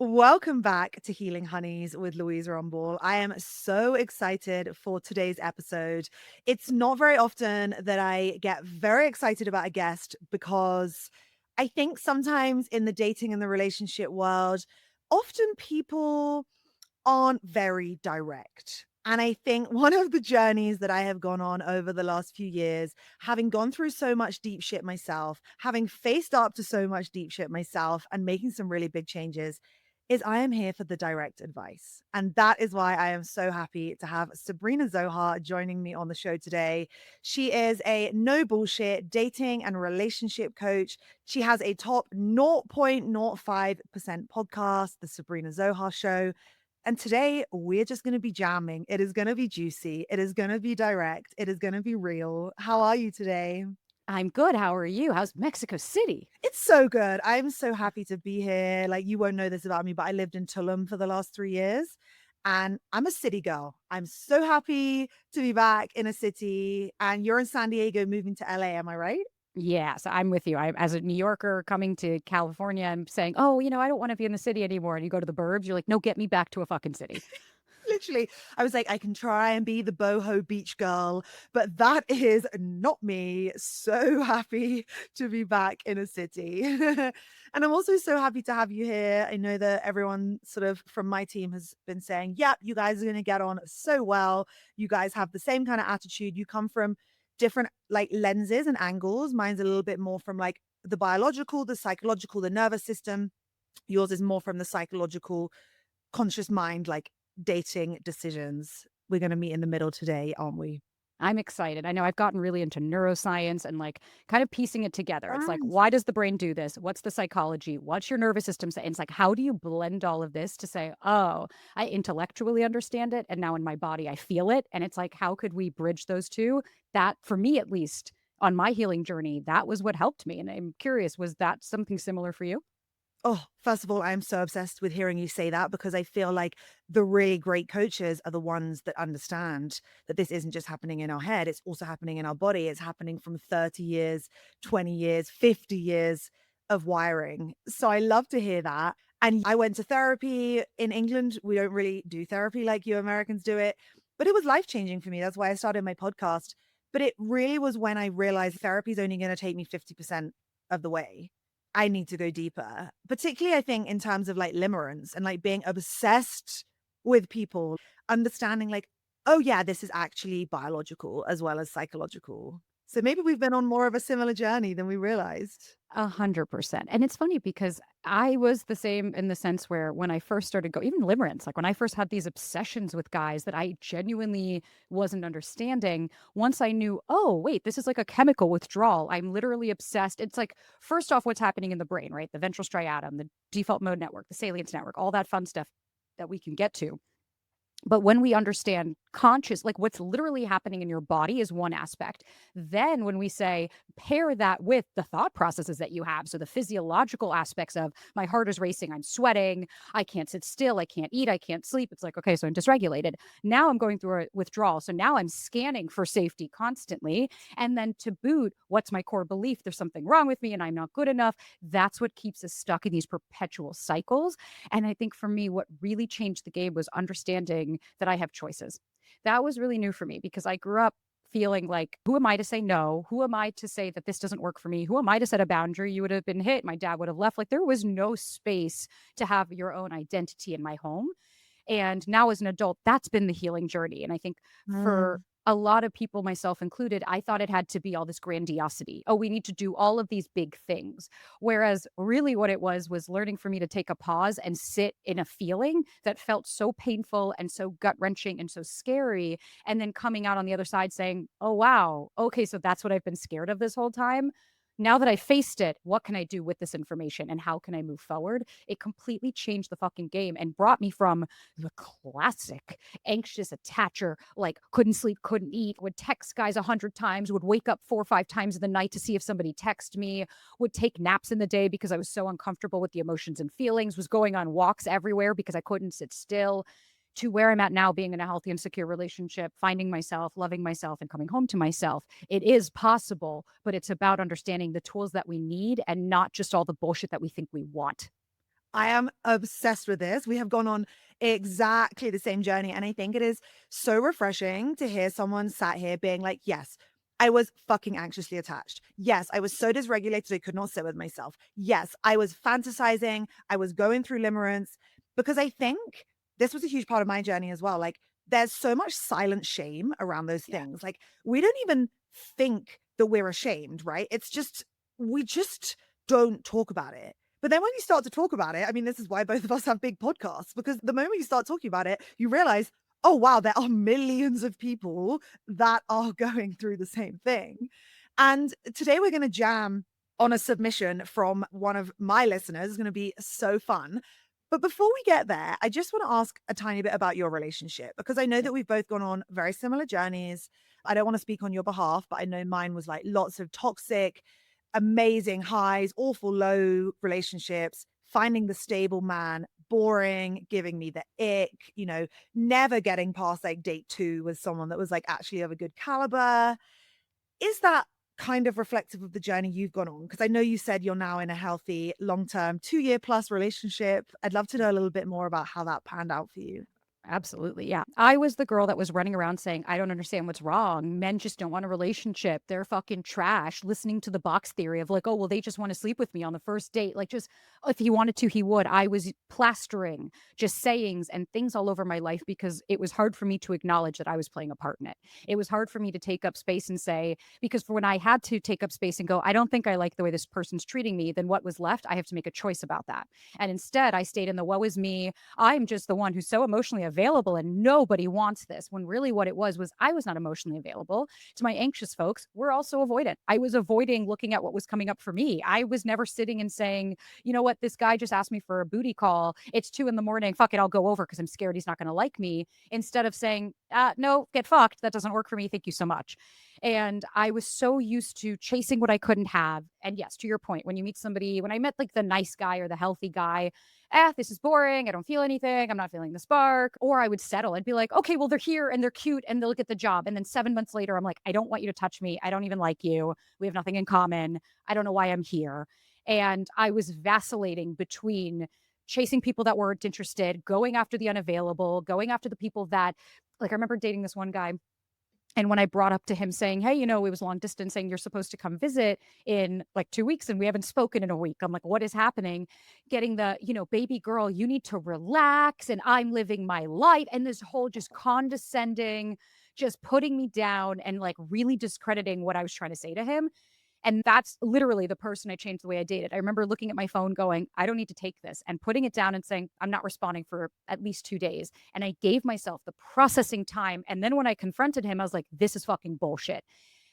Welcome back to Healing Honeys with Louise Rumball. I am so excited for today's episode. It's not very often that I get very excited about a guest because I think sometimes in the dating and the relationship world, often people aren't very direct. And I think one of the journeys that I have gone on over the last few years, having gone through so much deep shit myself, having faced up to so much deep shit myself, and making some really big changes, is I am here for the direct advice. And that is why I am so happy to have Sabrina Zohar joining me on the show today. She is a no bullshit dating and relationship coach. She has a top 0.05% podcast, The Sabrina Zohar Show. And today we're just going to be jamming. It is going to be juicy. It is going to be direct. It is going to be real. How are you today? I'm good. How are you? How's Mexico City? It's so good. I'm so happy to be here. Like, you won't know this about me, but I lived in Tulum for the last 3 years and I'm a city girl. I'm so happy to be back in a city. And you're in San Diego moving to LA. Am I right? Yeah, so I'm with you. I, as a New Yorker coming to California, I'm saying, oh, I don't want to be in the city anymore. And you go to the burbs, you're like, no, get me back to a fucking city. Literally, I was like, I can try and be the boho beach girl, but that is not me. So happy to be back in a city. And I'm also so happy to have you here. I know that everyone sort of from my team has been saying, yep, you guys are going to get on so well. You guys have the same kind of attitude. You come from different like lenses and angles. Mine's a little bit more from like the biological, the psychological, the nervous system. Yours is more from the psychological conscious mind, like dating decisions. We're going to meet in the middle today, aren't we? I'm excited. I know I've gotten really into neuroscience and like kind of piecing it together. It's like, Nice. why does the brain do this? What's the psychology? What's your nervous system say? And it's like, how do you blend all of this to say, oh, I intellectually understand it. And now in my body, I feel it. And it's like, how could we bridge those two? That, for me at least, on my healing journey, that was what helped me. And I'm curious, was that something similar for you? Oh, first of all, I'm so obsessed with hearing you say that because I feel like the really great coaches are the ones that understand that this isn't just happening in our head, it's also happening in our body. It's happening from 30 years, 20 years, 50 years of wiring. So I love to hear that. And I went to therapy in England. We don't really do therapy like you Americans do it, but it was life changing for me. That's why I started my podcast. But it really was when I realized therapy is only going to take me 50% of the way. I need to go deeper, particularly I think in terms of like limerence and like being obsessed with people, understanding like, oh yeah, this is actually biological as well as psychological. So maybe we've been on more of a similar journey than we realized. 100%. And it's funny because I was the same in the sense where when I first started even limerence, like when I first had these obsessions with guys that I genuinely wasn't understanding, once I knew, oh, wait, this is like a chemical withdrawal. I'm literally obsessed. It's like, first off, what's happening in the brain, right? The ventral striatum, the default mode network, the salience network, all that fun stuff that we can get to. But when we understand conscious, like what's literally happening in your body is one aspect. Then when we say pair that with the thought processes that you have, so the physiological aspects of my heart is racing, I'm sweating, I can't sit still, I can't eat, I can't sleep. It's like, okay, so I'm dysregulated. Now I'm going through a withdrawal. So now I'm scanning for safety constantly. And then to boot, what's my core belief? There's something wrong with me and I'm not good enough. That's what keeps us stuck in these perpetual cycles. And I think for me, what really changed the game was understanding that I have choices. That was really new for me because I grew up feeling like, who am I to say no? Who am I to say that this doesn't work for me? Who am I to set a boundary? You would have been hit. My dad would have left. Like there was no space to have your own identity in my home. And now as an adult, that's been the healing journey. And I think for Mm. a lot of people, myself included, I thought it had to be all this grandiosity. Oh, we need to do all of these big things. Whereas really what it was learning for me to take a pause and sit in a feeling that felt so painful and so gut wrenching and so scary. And then coming out on the other side saying, oh, wow, okay, so that's what I've been scared of this whole time. Now that I faced it, what can I do with this information and how can I move forward? It completely changed the fucking game and brought me from the classic anxious attacher, like couldn't sleep, couldn't eat, would text guys 100 times, would wake up 4 or 5 times in the night to see if somebody texted me, would take naps in the day because I was so uncomfortable with the emotions and feelings, was going on walks everywhere because I couldn't sit still, to where I'm at now, being in a healthy and secure relationship, finding myself, loving myself, and coming home to myself. It is possible, but it's about understanding the tools that we need and not just all the bullshit that we think we want. I am obsessed with this. We have gone on exactly the same journey. And I think it is so refreshing to hear someone sat here being like, yes, I was fucking anxiously attached. Yes, I was so dysregulated, I could not sit with myself. Yes, I was fantasizing. I was going through limerence because I think this was a huge part of my journey as well. Like, there's so much silent shame around those Yeah. things. Like, we don't even think that we're ashamed, right? It's just, we just don't talk about it. But then when you start to talk about it, I mean, this is why both of us have big podcasts, because the moment you start talking about it, you realize, oh, wow, there are millions of people that are going through the same thing. And today we're going to jam on a submission from one of my listeners. It's going to be so fun. But before we get there, I just want to ask a tiny bit about your relationship because I know Yeah. that we've both gone on very similar journeys. I don't want to speak on your behalf, but I know mine was like lots of toxic, amazing highs, awful low relationships, finding the stable man, boring, giving me the ick, never getting past like date 2 with someone that was like actually of a good caliber. Is that kind of reflective of the journey you've gone on? Because I know you said you're now in a healthy, long-term, 2-year plus relationship. I'd love to know a little bit more about how that panned out for you. Absolutely. Yeah. I was the girl that was running around saying, I don't understand what's wrong. Men just don't want a relationship. They're fucking trash. Listening to the box theory of like, oh, well, they just want to sleep with me on the first date. Like, just if he wanted to, he would. I was plastering just sayings and things all over my life because it was hard for me to acknowledge that I was playing a part in it. It was hard for me to take up space and say, because for when I had to take up space and go, I don't think I like the way this person's treating me, then what was left? I have to make a choice about that. And instead, I stayed in the woe is me. I'm just the one who's so emotionally available and nobody wants this. When really what it was I was not emotionally available. To my anxious folks, we're also avoidant. I was avoiding looking at what was coming up for me. I was never sitting and saying, you know what, this guy just asked me for a booty call. It's 2 a.m. Fuck it, I'll go over because I'm scared he's not going to like me. Instead of saying, no, get fucked. That doesn't work for me. Thank you so much. And I was so used to chasing what I couldn't have. And yes, to your point, when you meet somebody, when I met like the nice guy or the healthy guy, this is boring. I don't feel anything. I'm not feeling the spark. Or I would settle and be like, okay, well, they're here and they're cute and they'll get the job. And then 7 months later, I'm like, I don't want you to touch me. I don't even like you. We have nothing in common. I don't know why I'm here. And I was vacillating between chasing people that weren't interested, going after the unavailable, going after the people that, like, I remember dating this one guy and when I brought up to him saying, "Hey, it was long distance, saying you're supposed to come visit in like 2 weeks and we haven't spoken in a week." I'm like, what is happening? Getting the, baby girl, you need to relax and I'm living my life. And this whole just condescending, just putting me down and like really discrediting what I was trying to say to him. And that's literally the person I changed the way I dated. I remember looking at my phone going, I don't need to take this and putting it down and saying, I'm not responding for at least 2 days. And I gave myself the processing time. And then when I confronted him, I was like, this is fucking bullshit.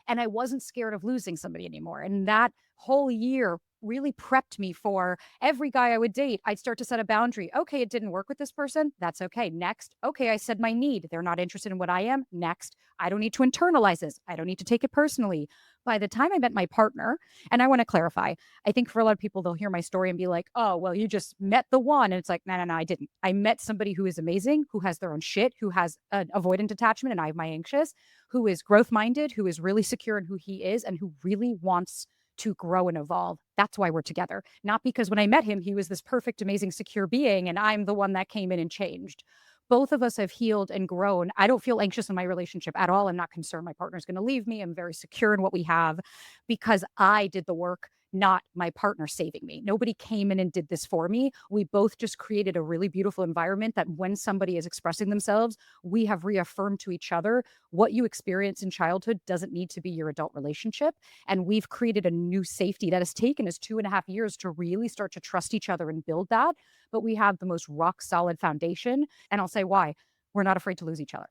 And I wasn't scared of losing somebody anymore. And that whole year really prepped me for every guy I would date. I'd start to set a boundary. Okay, it didn't work with this person. That's okay. Next. Okay, I said my need. They're not interested in what I am. Next. I don't need to internalize this. I don't need to take it personally. By the time I met my partner, and I want to clarify, I think for a lot of people, they'll hear my story and be like, oh, well, you just met the one. And it's like, no, no, no, I didn't. I met somebody who is amazing, who has their own shit, who has an avoidant attachment, and I have my anxious, who is growth minded, who is really secure in who he is, and who really wants to grow and evolve. That's why we're together. Not because when I met him, he was this perfect, amazing, secure being, and I'm the one that came in and changed. Both of us have healed and grown. I don't feel anxious in my relationship at all. I'm not concerned my partner's going to leave me. I'm very secure in what we have because I did the work, not my partner saving me. Nobody came in and did this for me. We both just created a really beautiful environment that when somebody is expressing themselves, we have reaffirmed to each other what you experience in childhood doesn't need to be your adult relationship. And we've created a new safety that has taken us 2.5 years to really start to trust each other and build that. But we have the most rock solid foundation. And I'll say why. We're not afraid to lose each other.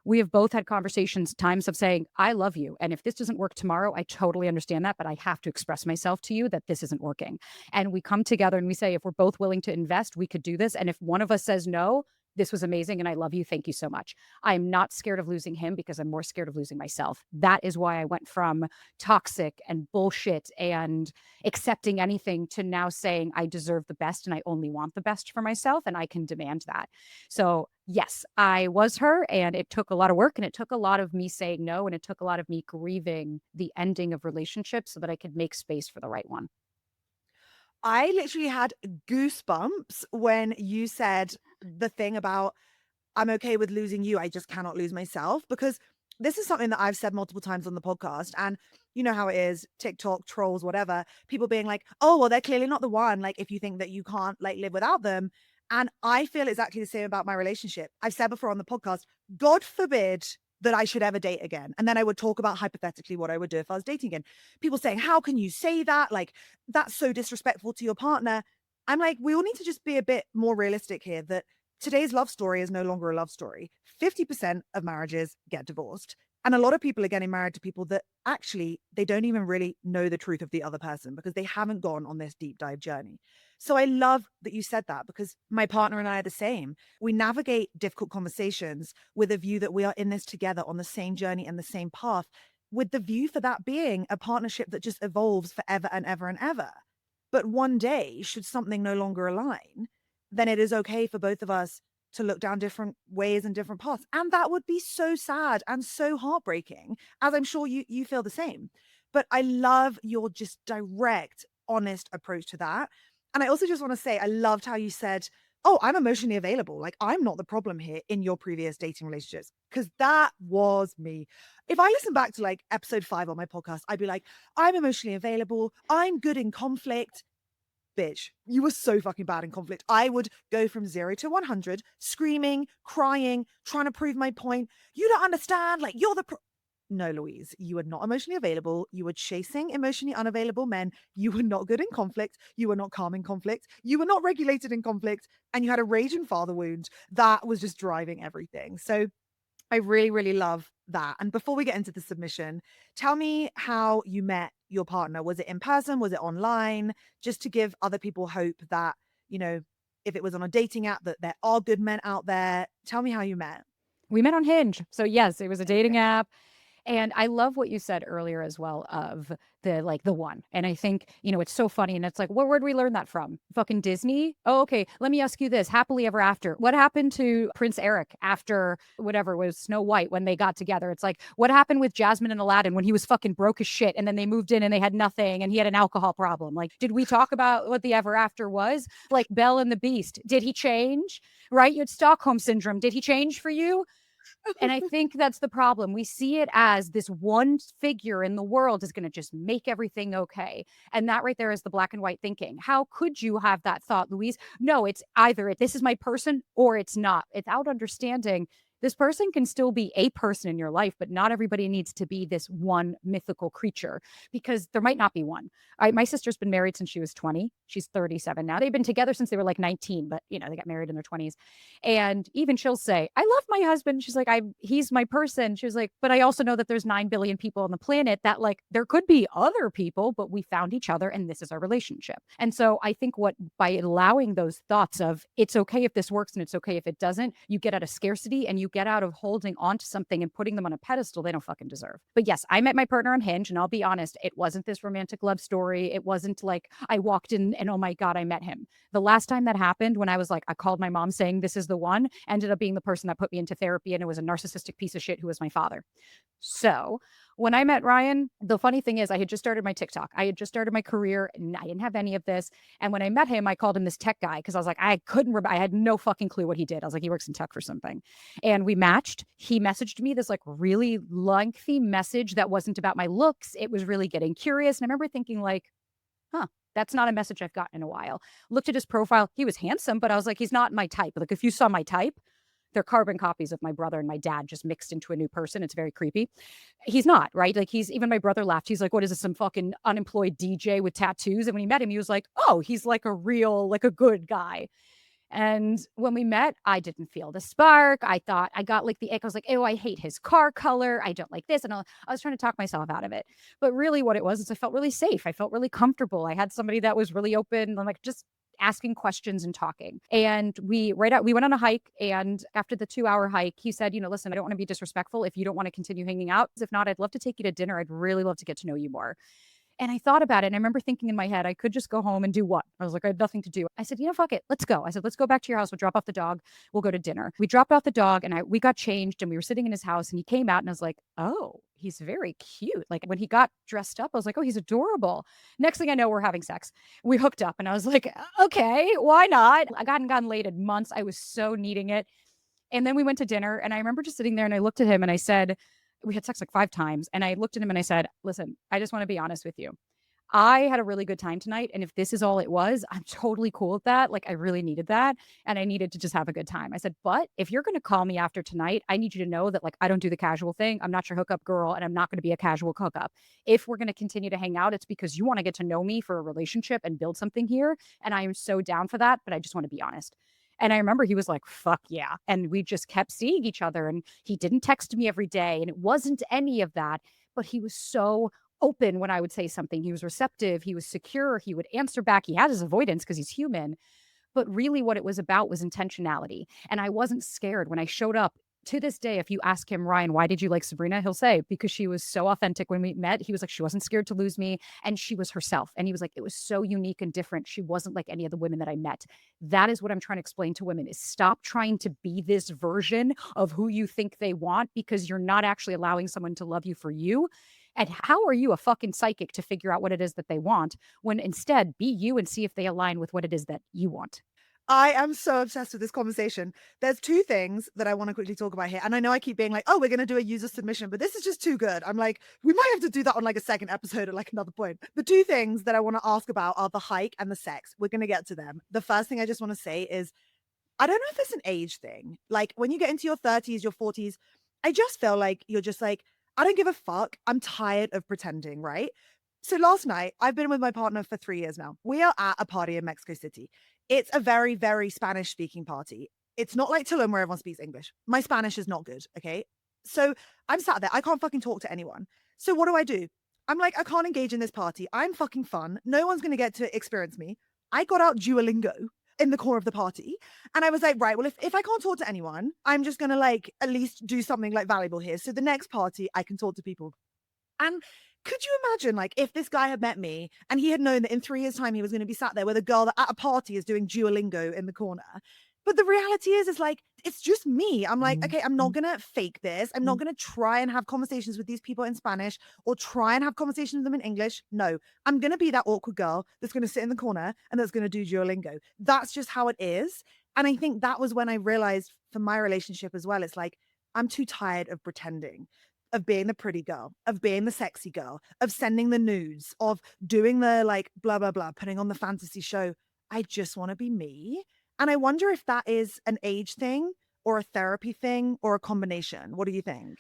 We have both had conversations, times of saying, I love you. And if this doesn't work tomorrow, I totally understand that, but I have to express myself to you that this isn't working. And we come together and we say, if we're both willing to invest, we could do this. And if one of us says no, this was amazing and I love you. Thank you so much. I'm not scared of losing him because I'm more scared of losing myself. That is why I went from toxic and bullshit and accepting anything to now saying I deserve the best and I only want the best for myself and I can demand that. So, yes, I was her and it took a lot of work and it took a lot of me saying no and it took a lot of me grieving the ending of relationships so that I could make space for the right one. I literally had goosebumps when you said the thing about I'm okay with losing you. I just cannot lose myself because this is something that I've said multiple times on the podcast. And you know how it is TikTok, trolls, whatever, people being like, oh, well, they're clearly not the one. Like, if you think that you can't like live without them. And I feel exactly the same about my relationship. I've said before on the podcast, God forbid that I should ever date again. And then I would talk about hypothetically what I would do if I was dating again. People saying, how can you say that? Like, that's so disrespectful to your partner. I'm like, we all need to just be a bit more realistic here that today's love story is no longer a love story. 50% of marriages get divorced. And a lot of people are getting married to people that actually they don't even really know the truth of the other person because they haven't gone on this deep dive journey. So I love that you said that because my partner and I are the same. We navigate difficult conversations with a view that we are in this together on the same journey and the same path, with the view for that being a partnership that just evolves forever and ever and ever. But one day, should something no longer align, then it is okay for both of us to look down different ways and different paths. And that would be so sad and so heartbreaking, as I'm sure you feel the same. But I love your just direct, honest approach to that. And I also just want to say, I loved how you said, oh, I'm emotionally available. Like, I'm not the problem here in your previous dating relationships. Cause that was me. If I listen back to like episode 5 on my podcast, I'd be like, I'm emotionally available. I'm good in conflict. Bitch, you were so fucking bad in conflict. I would go from 0 to 100, screaming, crying, trying to prove my point. You don't understand. Like, you're the no, Louise, you were not emotionally available. You were chasing emotionally unavailable men. You were not good in conflict. You were not calm in conflict. You were not regulated in conflict. And you had a rage and father wound that was just driving everything. So I really, really love that. And before we get into the submission, tell me how you met your partner. Was it in person? Was it online? Just to give other people hope that, you know, if it was on a dating app, that there are good men out there. Tell me how you met. We met on Hinge. So yes, it was a dating Amazing. app. And I love what you said earlier as well of the like the one. And I think, it's so funny. And it's like, where'd we learn that from? Fucking Disney? Oh, okay. Let me ask you this. Happily ever after. What happened to Prince Eric after whatever was Snow White when they got together? It's like, what happened with Jasmine and Aladdin when he was fucking broke as shit and then they moved in and they had nothing and he had an alcohol problem? Like, did we talk about what the ever after was? Like Belle and the Beast. Did he change? Right? You had Stockholm syndrome. Did he change for you? And I think that's the problem. We see it as this one figure in the world is going to just make everything okay. And that right there is the black and white thinking. How could you have that thought, Louise? No, it's either this is my person or it's not. It's out understanding this person can still be a person in your life, but not everybody needs to be this one mythical creature because there might not be one. My sister's been married since she was 20. She's 37 now. They've been together since they were like 19, but they got married in their 20s. And even she'll say, I love my husband. She's like, he's my person. She was like, but I also know that there's 9 billion people on the planet that like there could be other people, but we found each other and this is our relationship. And so I think by allowing those thoughts of it's okay if this works and it's okay if it doesn't, you get out of scarcity and you get out of holding on to something and putting them on a pedestal they don't fucking deserve. But yes, I met my partner on Hinge and I'll be honest, it wasn't this romantic love story. It wasn't like I walked in and oh my God, I met him. The last time that happened when I was like, I called my mom saying this is the one, ended up being the person that put me into therapy and it was a narcissistic piece of shit who was my father. So when I met Ryan, the funny thing is I had just started my TikTok. I had just started my career and I didn't have any of this. And when I met him, I called him this tech guy because I was like, I had no fucking clue what he did. I was like, he works in tech for something. And we matched. He messaged me this like really lengthy message that wasn't about my looks. It was really getting curious. And I remember thinking like, huh, that's not a message I've gotten in a while. Looked at his profile. He was handsome, but I was like, he's not my type. Like if you saw my type, they're carbon copies of my brother and my dad just mixed into a new person. It's very creepy. He's not, right? Like even my brother laughed. He's like, what is this, some fucking unemployed DJ with tattoos? And when he met him, he was like, oh, he's like a real, like a good guy. And when we met, I didn't feel the spark. I thought I got like the ick. I was like, oh, I hate his car color. I don't like this. And I was trying to talk myself out of it. But really what it was is I felt really safe. I felt really comfortable. I had somebody that was really open and like just asking questions and talking. And we went on a hike. And after the 2-hour hike, he said, listen, I don't want to be disrespectful. If you don't want to continue hanging out, if not, I'd love to take you to dinner. I'd really love to get to know you more. And I thought about it. And I remember thinking in my head, I could just go home and do what? I was like, I had nothing to do. I said, fuck it. Let's go. I said, let's go back to your house. We'll drop off the dog. We'll go to dinner. We dropped off the dog and we got changed and we were sitting in his house and he came out and I was like, oh, he's very cute. Like when he got dressed up, I was like, oh, he's adorable. Next thing I know, we're having sex. We hooked up and I was like, okay, why not? I hadn't gotten laid in months. I was so needing it. And then we went to dinner and I remember just sitting there and I looked at him and I said, we had sex like 5 times. And I looked at him and I said, listen, I just want to be honest with you. I had a really good time tonight, and if this is all it was, I'm totally cool with that. Like, I really needed that, and I needed to just have a good time. I said, "But if you're gonna call me after tonight, I need you to know that, like, I don't do the casual thing. I'm not your hookup girl, and I'm not gonna be a casual hookup. If we're gonna continue to hang out, it's because you wanna get to know me for a relationship and build something here, and I am so down for that, but I just wanna be honest." And I remember he was like, "Fuck yeah." And we just kept seeing each other, and he didn't text me every day, and it wasn't any of that, but he was so open when I would say something. He was receptive, he was secure, he would answer back. He had his avoidance because he's human, but really what it was about was intentionality. And I wasn't scared when I showed up. To this day, if you ask him, Ryan, why did you like Sabrina? He'll say, because she was so authentic when we met. He was like, she wasn't scared to lose me. And she was herself. And he was like, it was so unique and different. She wasn't like any of the women that I met. That is what I'm trying to explain to women is stop trying to be this version of who you think they want because you're not actually allowing someone to love you for you. And how are you a fucking psychic to figure out what it is that they want when instead be you and see if they align with what it is that you want? I am so obsessed with this conversation. There's two things that I want to quickly talk about here. And I know I keep being like, oh, we're going to do a user submission, but this is just too good. I'm like, we might have to do that on like a second episode at like another point. The two things that I want to ask about are the hike and the sex. We're going to get to them. The first thing I just want to say is I don't know if it's an age thing. Like when you get into your 30s, your 40s, I just feel like you're just like, I don't give a fuck. I'm tired of pretending, right? So last night, I've been with my partner for 3 years now. We are at a party in Mexico City. It's a very, very Spanish speaking party. It's not like Tulum where everyone speaks English. My Spanish is not good. Okay. So I'm sat there. I can't fucking talk to anyone. So what do? I'm like, I can't engage in this party. I'm fucking fun. No one's going to get to experience me. I got out Duolingo in the core of the party. And I was like, right, well, if I can't talk to anyone, I'm just gonna like at least do something like valuable here. So the next party I can talk to people. And could you imagine, like, if this guy had met me and he had known that in 3 years' time he was going to be sat there with a girl that at a party is doing Duolingo in the corner? But the reality is, like, it's just me. I'm like, okay, I'm not going to fake this. I'm not going to try and have conversations with these people in Spanish or try and have conversations with them in English. No, I'm going to be that awkward girl that's going to sit in the corner and that's going to do Duolingo. That's just how it is. And I think that was when I realized for my relationship as well, it's like, I'm too tired of pretending of being the pretty girl, of being the sexy girl, of sending the nudes, of doing the like blah, blah, blah, putting on the fantasy show. I just want to be me. And I wonder if that is an age thing or a therapy thing or a combination. What do you think?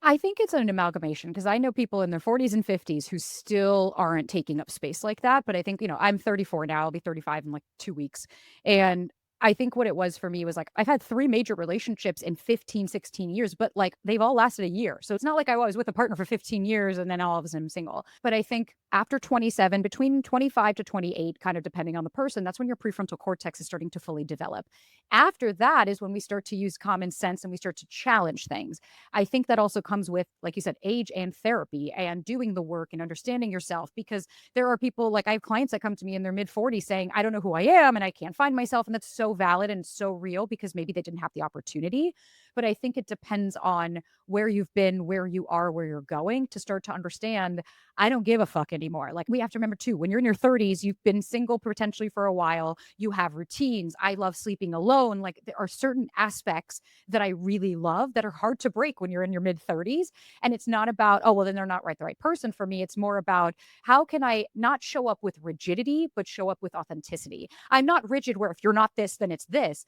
I think it's an amalgamation because I know people in their 40s and 50s who still aren't taking up space like that. But I think, I'm 34 now. I'll be 35 in like 2 weeks. And I think what it was for me was like, I've had three major relationships in 15, 16 years, but like they've all lasted a year. So it's not like I was with a partner for 15 years and then all of a sudden I'm single. But I think after 27, between 25 to 28, kind of depending on the person, that's when your prefrontal cortex is starting to fully develop. After that is when we start to use common sense and we start to challenge things. I think that also comes with, like you said, age and therapy and doing the work and understanding yourself because there are people like I have clients that come to me in their mid 40s saying, I don't know who I am and I can't find myself. And that's so valid and so real because maybe they didn't have the opportunity. But I think it depends on where you've been, where you are, where you're going to start to understand I don't give a fuck anymore. Like we have to remember too, when you're in your 30s, you've been single potentially for a while, you have routines. I love sleeping alone. Like there are certain aspects that I really love that are hard to break when you're in your mid 30s. And it's not about, oh, well, then they're not the right person for me. It's more about how can I not show up with rigidity, but show up with authenticity. I'm not rigid where if you're not this, then it's this.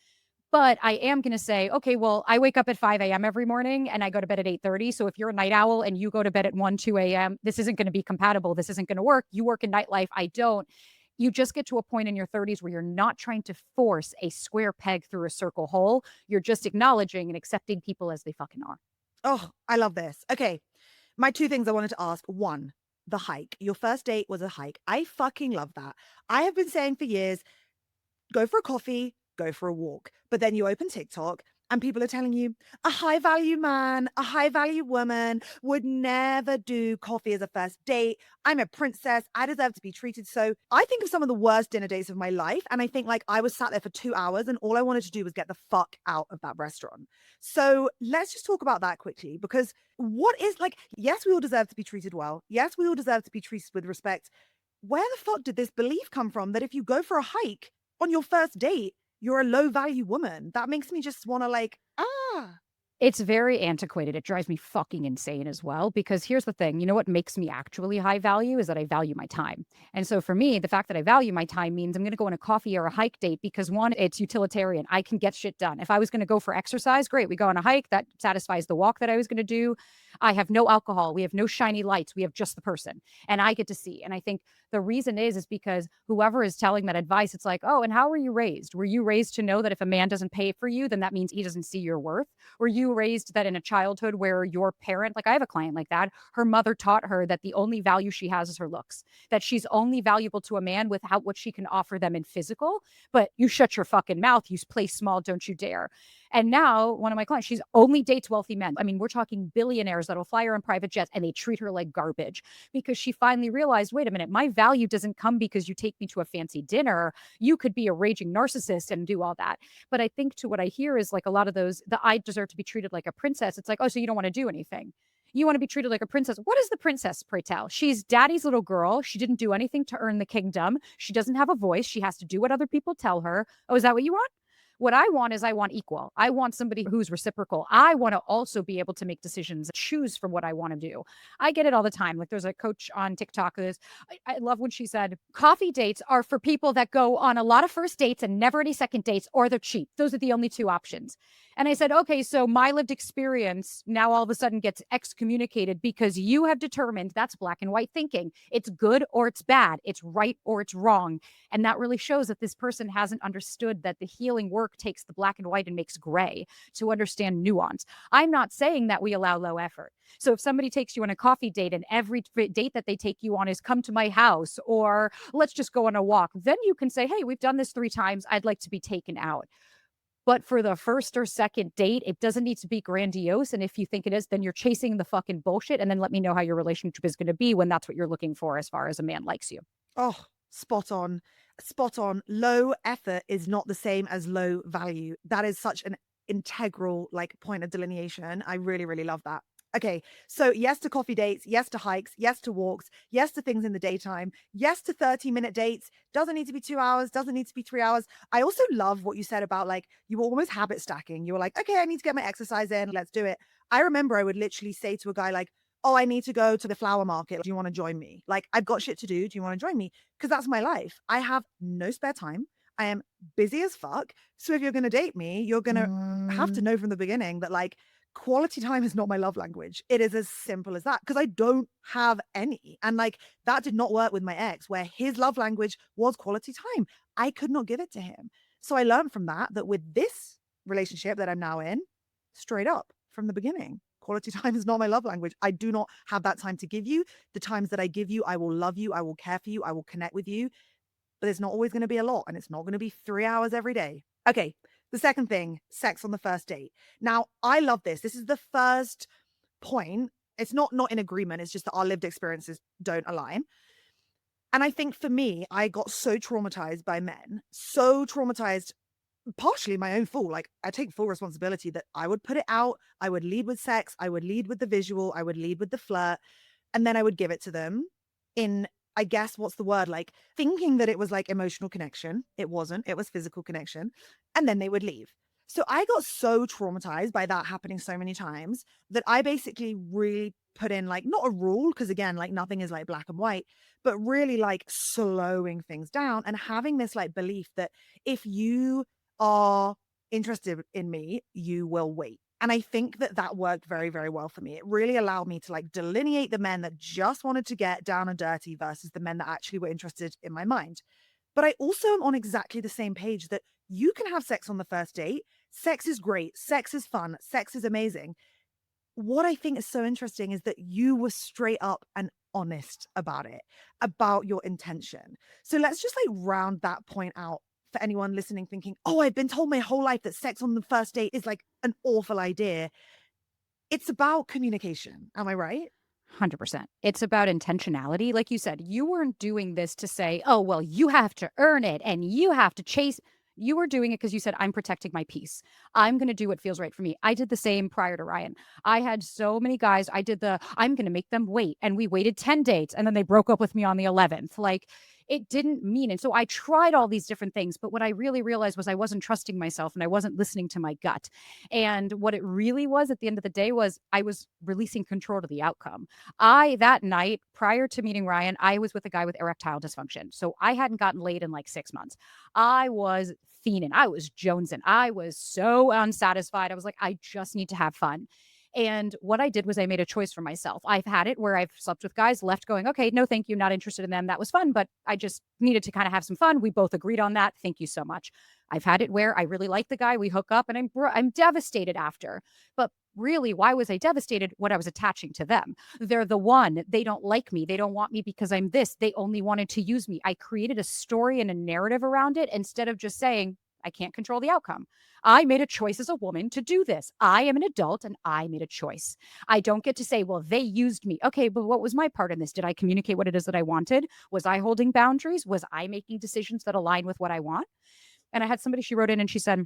But I am going to say, okay, well, I wake up at 5 a.m. every morning and I go to bed at 8:30. So if you're a night owl and you go to bed at 1, 2 a.m., this isn't going to be compatible. This isn't going to work. You work in nightlife. I don't. You just get to a point in your 30s where you're not trying to force a square peg through a circle hole. You're just acknowledging and accepting people as they fucking are. Oh, I love this. Okay. My two things I wanted to ask. One, the hike. Your first date was a hike. I fucking love that. I have been saying for years, go for a coffee, go for a walk. But then you open TikTok and people are telling you a high value man, a high value woman would never do coffee as a first date. I'm a princess. I deserve to be treated so. I think of some of the worst dinner dates of my life. And I think like I was sat there for 2 hours and all I wanted to do was get the fuck out of that restaurant. So let's just talk about that quickly because what is like, yes, we all deserve to be treated well. Yes, we all deserve to be treated with respect. Where the fuck did this belief come from that if you go for a hike on your first date, you're a low value woman? That makes me just want to like, ah, It's very antiquated. It drives me fucking insane as well, because here's the thing, you know what makes me actually high value is that I value my time. And so for me, the fact that I value my time means I'm gonna go on a coffee or a hike date because one, it's utilitarian. I can get shit done. If I was gonna go for exercise, great. We go on a hike, that satisfies the walk that I was gonna do. I have no alcohol. We have no shiny lights. We have just the person. And I get to see. And I think the reason is because whoever is telling that advice, it's like, oh, and how were you raised? Were you raised to know that if a man doesn't pay for you, then that means he doesn't see your worth? Were you raised that in a childhood where your parent, like I have a client like that, her mother taught her that the only value she has is her looks, that she's only valuable to a man without what she can offer them in physical, but you shut your fucking mouth, you play small, don't you dare. And now one of my clients, she's only dates wealthy men. I mean, we're talking billionaires that'll fly her on private jets and they treat her like garbage because she finally realized, wait a minute, my value doesn't come because you take me to a fancy dinner. You could be a raging narcissist and do all that. But I think to what I hear is like a lot of those, the I deserve to be treated like a princess. It's like, oh, so you don't want to do anything. You want to be treated like a princess. What is the princess, pray tell? She's daddy's little girl. She didn't do anything to earn the kingdom. She doesn't have a voice. She has to do what other people tell her. Oh, is that what you want? What I want is I want equal. I want somebody who's reciprocal. I want to also be able to make decisions, choose from what I want to do. I get it all the time. Like there's a coach on TikTok who's, I love when she said, coffee dates are for people that go on a lot of first dates and never any second dates, or they're cheap. Those are the only two options. And I said, okay, so my lived experience now all of a sudden gets excommunicated because you have determined that's black and white thinking. It's good or it's bad. It's right or it's wrong. And that really shows that this person hasn't understood that the healing work takes the black and white and makes gray to understand nuance. I'm not saying that we allow low effort. So if somebody takes you on a coffee date and every date that they take you on is come to my house or let's just go on a walk, then you can say, hey, we've done this 3 times. I'd like to be taken out. But for the first or second date, it doesn't need to be grandiose. And if you think it is, then you're chasing the fucking bullshit. And then let me know how your relationship is going to be when that's what you're looking for as far as a man likes you. oh, spot on. Spot on. Low effort is not the same as low value. That is such an integral like point of delineation. I really, really love that. Okay, so yes to coffee dates, yes to hikes, yes to walks, yes to things in the daytime, yes to 30-minute dates. Doesn't need to be 2 hours, doesn't need to be 3 hours. I also love what you said about like you were almost habit stacking. You were like, okay, I need to get my exercise in, let's do it. I remember I would literally say to a guy like, oh, I need to go to the flower market. Do you want to join me? Like, I've got shit to do. Do you want to join me? Because that's my life. I have no spare time. I am busy as fuck. So if you're going to date me, you're going to have to know from the beginning that like quality time is not my love language. It is as simple as that because I don't have any. And like that did not work with my ex, where his love language was quality time. I could not give it to him. So I learned from that with this relationship that I'm now in, straight up from the beginning. Quality time is not my love language. I do not have that time to give you. The times that I give you, I will love you. I will care for you. I will connect with you. But it's not always going to be a lot and it's not going to be 3 hours every day. Okay. The second thing, sex on the first date. Now, I love this. This is the first point. It's not in agreement. It's just that our lived experiences don't align. And I think for me, I got so traumatized by men, so traumatized, partially my own fault. Like, I take full responsibility that I would put it out. I would lead with sex. I would lead with the visual. I would lead with the flirt. And then I would give it to them in, I guess, what's the word? Like, thinking that it was like emotional connection. It wasn't, it was physical connection. And then they would leave. So I got so traumatized by that happening so many times that I basically really put in like, not a rule, because again, like nothing is like black and white, but really like slowing things down and having this like belief that if you are interested in me, you will wait. And I think that that worked very, very well for me. It really allowed me to like delineate the men that just wanted to get down and dirty versus the men that actually were interested in my mind. But I also am on exactly the same page that you can have sex on the first date. Sex is great. Sex is fun. Sex is amazing. What I think is so interesting is that you were straight up and honest about it, about your intention. So let's just like round that point out for anyone listening thinking, oh, I've been told my whole life that sex on the first date is like an awful idea. It's about communication. Am I right? 100%. It's about intentionality. Like you said, you weren't doing this to say, oh, well, you have to earn it and you have to chase. You were doing it because you said, I'm protecting my peace. I'm going to do what feels right for me. I did the same prior to Ryan. I had so many guys. I'm going to make them wait. And we waited 10 dates and then they broke up with me on the 11th. Like, it didn't mean. And so I tried all these different things. But what I really realized was I wasn't trusting myself and I wasn't listening to my gut. And what it really was at the end of the day was I was releasing control to the outcome. That night prior to meeting Ryan, I was with a guy with erectile dysfunction. So I hadn't gotten laid in like 6 months. I was fiending. I was jonesing. I was so unsatisfied. I was like, I just need to have fun. And what I did was I made a choice for myself. I've had it where I've slept with guys, left going, okay, no, thank you, not interested in them. That was fun, but I just needed to kind of have some fun. We both agreed on that. Thank you so much. I've had it where I really like the guy. We hook up and I'm devastated after. But really, why was I devastated? What I was attaching to them. They're the one. They don't like me. They don't want me because I'm this. They only wanted to use me. I created a story and a narrative around it instead of just saying, I can't control the outcome. I made a choice as a woman to do this. I am an adult and I made a choice. I don't get to say, well, they used me. Okay, but what was my part in this? Did I communicate what it is that I wanted? Was I holding boundaries? Was I making decisions that align with what I want? And I had somebody, she wrote in and she said,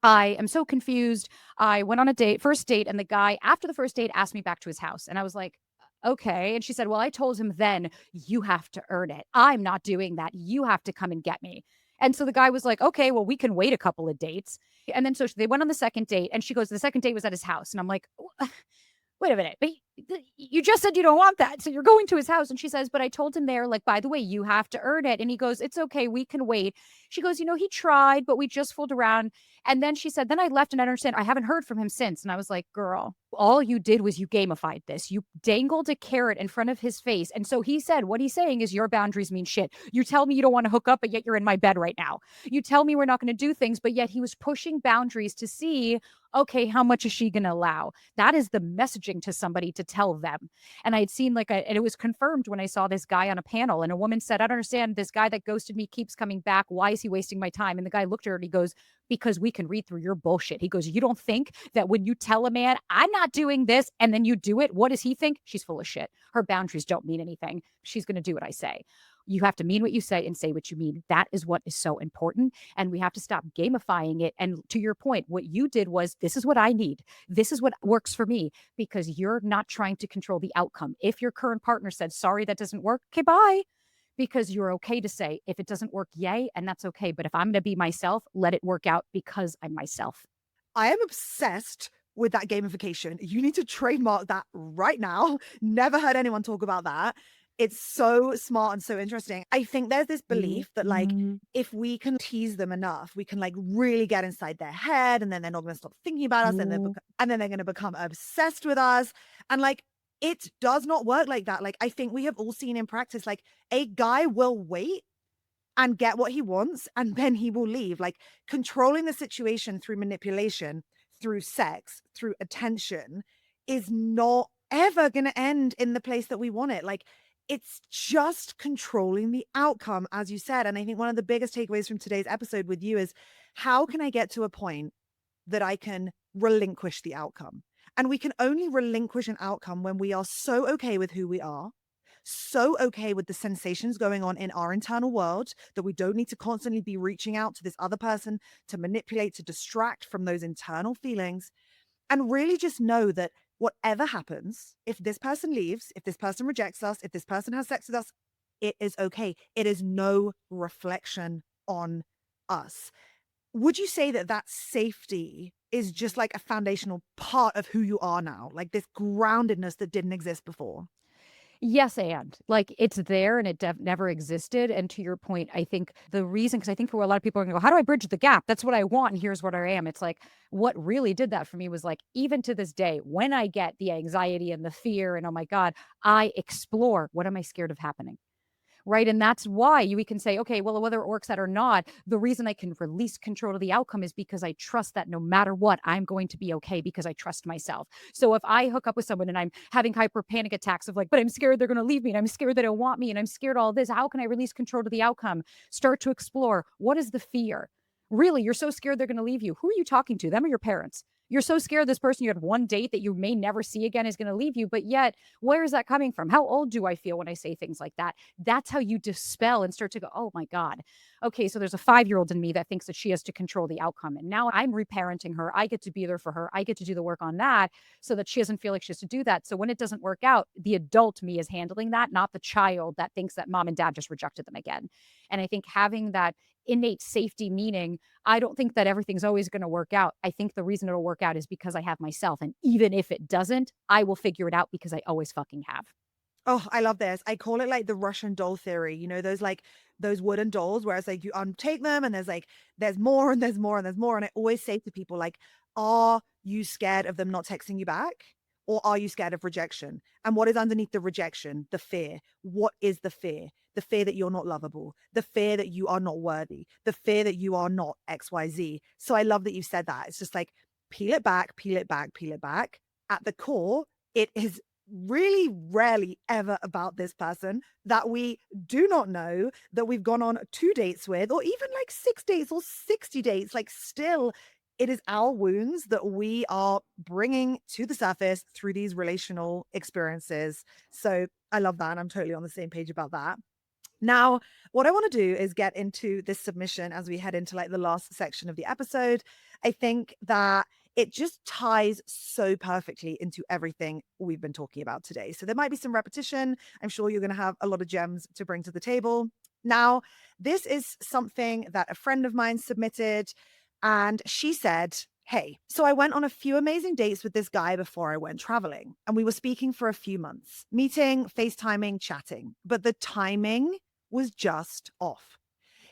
I am so confused. I went on a first date, and the guy after the first date asked me back to his house. And I was like, okay. And she said, well, I told him then, you have to earn it. I'm not doing that. You have to come and get me. And so the guy was like, okay, well, we can wait a couple of dates. And then so they went on the second date, and she goes, the second date was at his house. And I'm like, wait a minute, but you just said you don't want that. So you're going to his house. And she says, but I told him there, like, by the way, you have to earn it. And he goes, it's okay. We can wait. She goes, he tried, but we just fooled around. And then she said, then I left and I understand. I haven't heard from him since. And I was like, girl, all you did was you gamified this. You dangled a carrot in front of his face. And so he said, what he's saying is your boundaries mean shit. You tell me you don't want to hook up, but yet you're in my bed right now. You tell me we're not going to do things, but yet he was pushing boundaries to see, okay, how much is she going to allow? That is the messaging to somebody to tell them. And I had seen and it was confirmed when I saw this guy on a panel, and a woman said, I don't understand, this guy that ghosted me keeps coming back. Why is he wasting my time? And the guy looked at her and he goes, because we can read through your bullshit. He goes, you don't think that when you tell a man, I'm not doing this, and then you do it, what does he think? She's full of shit. Her boundaries don't mean anything. She's going to do what I say. You have to mean what you say and say what you mean. That is what is so important. And we have to stop gamifying it. And to your point, what you did was, this is what I need. This is what works for me, because you're not trying to control the outcome. If your current partner said, sorry, that doesn't work, okay, bye. Because you're okay to say, if it doesn't work, yay, and that's okay. But if I'm going to be myself, let it work out because I'm myself. I am obsessed with that gamification. You need to trademark that right now. Never heard anyone talk about that. It's so smart and so interesting. I think there's this belief that, like, Mhm. if we can tease them enough, we can like really get inside their head, and then they're not going to stop thinking about us, and then they're going to become obsessed with us. And like, it does not work like that. Like, I think we have all seen in practice, like, a guy will wait and get what he wants, and then he will leave. Like, controlling the situation through manipulation, through sex, through attention is not ever going to end in the place that we want it. Like, it's just controlling the outcome, as you said. And I think one of the biggest takeaways from today's episode with you is, how can I get to a point that I can relinquish the outcome? And we can only relinquish an outcome when we are so okay with who we are, so okay with the sensations going on in our internal world, that we don't need to constantly be reaching out to this other person to manipulate, to distract from those internal feelings. And really just know that whatever happens, if this person leaves, if this person rejects us, if this person has sex with us, it is okay. It is no reflection on us. Would you say that that safety is just like a foundational part of who you are now? Like this groundedness that didn't exist before? Yes, and like it's there and it never existed. And to your point, I think the reason, because I think for a lot of people are going to go, how do I bridge the gap? That's what I want. And here's what I am. It's like, what really did that for me was like, even to this day, when I get the anxiety and the fear and oh my God, I explore, what am I scared of happening? right? And that's why we can say, okay, well, whether it works out or not, the reason I can release control of the outcome is because I trust that no matter what, I'm going to be okay because I trust myself. So if I hook up with someone and I'm having hyper panic attacks of like, but I'm scared they're going to leave me and I'm scared they don't want me and I'm scared all this, how can I release control of the outcome? Start to explore what is the fear? Really, you're so scared they're going to leave you. Who are you talking to? Them or your parents? You're so scared this person you had one date that you may never see again is going to leave you, but yet, where is that coming from? How old do I feel when I say things like that? That's how you dispel and start to go, oh my God. Okay, so there's a 5-year-old in me that thinks that she has to control the outcome. And now I'm reparenting her. I get to be there for her. I get to do the work on that so that she doesn't feel like she has to do that. So when it doesn't work out, the adult me is handling that, not the child that thinks that mom and dad just rejected them again. And I think having that innate safety, meaning I don't think that everything's always going to work out. I think the reason it'll work out is because I have myself. And even if it doesn't, I will figure it out because I always fucking have. Oh, I love this. I call it like the Russian doll theory. You know, those like those wooden dolls where it's like you untake them and there's more and there's more and there's more. And I always say to people, like, are you scared of them not texting you back? Or are you scared of rejection? And what is underneath the rejection? The fear. What is the fear? The fear that you're not lovable, the fear that you are not worthy, the fear that you are not XYZ. So I love that you said that. It's just like peel it back, peel it back, peel it back. At the core, it is really rarely ever about this person that we do not know, that we've gone on 2 dates with, or even like 6 dates or 60 dates. Like, still, it is our wounds that we are bringing to the surface through these relational experiences. So I love that. And I'm totally on the same page about that. Now, what I want to do is get into this submission as we head into like the last section of the episode. I think that it just ties so perfectly into everything we've been talking about today. So there might be some repetition. I'm sure you're going to have a lot of gems to bring to the table. Now, this is something that a friend of mine submitted, and she said, hey, so I went on a few amazing dates with this guy before I went traveling, and we were speaking for a few months, meeting, FaceTiming, chatting, but the timing was just off.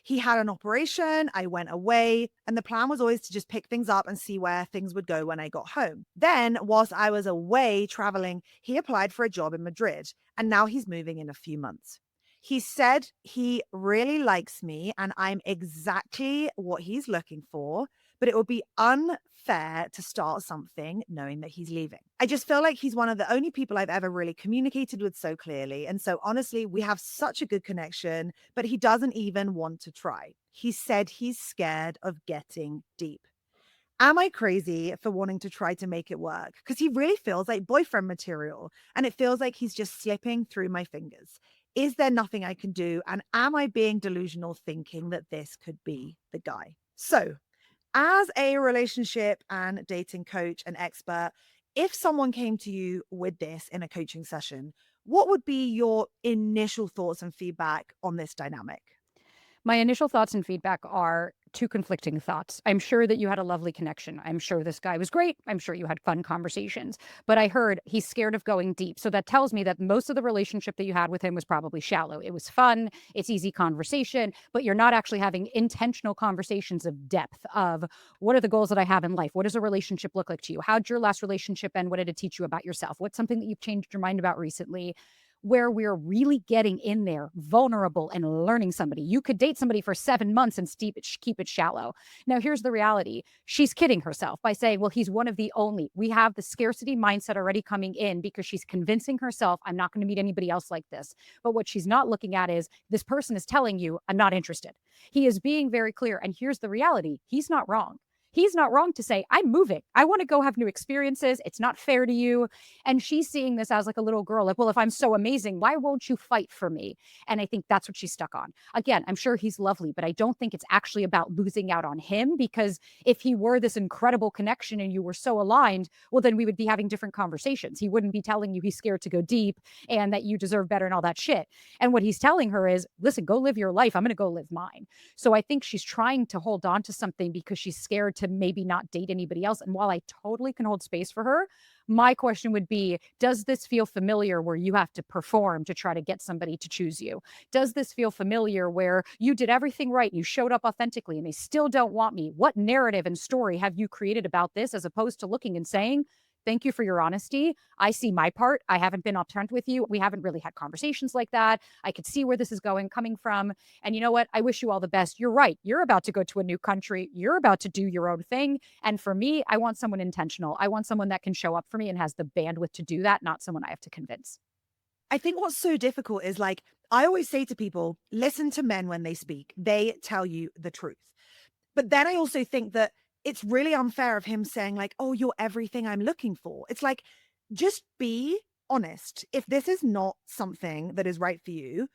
He had an operation, I went away, and the plan was always to just pick things up and see where things would go when I got home. Then, whilst I was away traveling, he applied for a job in Madrid, and now he's moving in a few months. He said he really likes me and I'm exactly what he's looking for, but it would be unfair to start something knowing that he's leaving. I just feel like he's one of the only people I've ever really communicated with so clearly. And so, honestly, we have such a good connection, but he doesn't even want to try. He said he's scared of getting deep. Am I crazy for wanting to try to make it work? Because he really feels like boyfriend material and it feels like he's just slipping through my fingers. Is there nothing I can do? And am I being delusional thinking that this could be the guy? So, as a relationship and dating coach and expert, if someone came to you with this in a coaching session, what would be your initial thoughts and feedback on this dynamic? My initial thoughts and feedback are two conflicting thoughts. I'm sure that you had a lovely connection. I'm sure this guy was great. I'm sure you had fun conversations. But I heard he's scared of going deep. So that tells me that most of the relationship that you had with him was probably shallow. It was fun, it's easy conversation, but you're not actually having intentional conversations of depth of what are the goals that I have in life? What does a relationship look like to you? How'd your last relationship end? What did it teach you about yourself? What's something that you've changed your mind about recently? Where we're really getting in there, vulnerable and learning somebody. You could date somebody for 7 months and keep it shallow. Now, here's the reality. She's kidding herself by saying, well, he's one of the only. We have the scarcity mindset already coming in because she's convincing herself, I'm not going to meet anybody else like this. But what she's not looking at is this person is telling you, I'm not interested. He is being very clear. And here's the reality. He's not wrong. He's not wrong to say, I'm moving. I want to go have new experiences. It's not fair to you. And she's seeing this as like a little girl, like, well, if I'm so amazing, why won't you fight for me? And I think that's what she's stuck on. Again, I'm sure he's lovely, but I don't think it's actually about losing out on him because if he were this incredible connection and you were so aligned, well, then we would be having different conversations. He wouldn't be telling you he's scared to go deep and that you deserve better and all that shit. And what he's telling her is, listen, go live your life. I'm going to go live mine. So I think she's trying to hold on to something because she's scared to maybe not date anybody else. And while I totally can hold space for her, my question would be, does this feel familiar where you have to perform to try to get somebody to choose you? Does this feel familiar where you did everything right, you showed up authentically and they still don't want me? What narrative and story have you created about this as opposed to looking and saying, Thank you for your honesty. I see my part. I haven't been upfront with you. We haven't really had conversations like that. I could see where this is coming from. And you know what? I wish you all the best. You're right. You're about to go to a new country. You're about to do your own thing. And for me, I want someone intentional. I want someone that can show up for me and has the bandwidth to do that, not someone I have to convince. I think what's so difficult is like, I always say to people, listen to men when they speak. They tell you the truth. But then I also think that it's really unfair of him saying, like, oh, you're everything I'm looking for. It's like, just be honest. If this is not something that is right for you,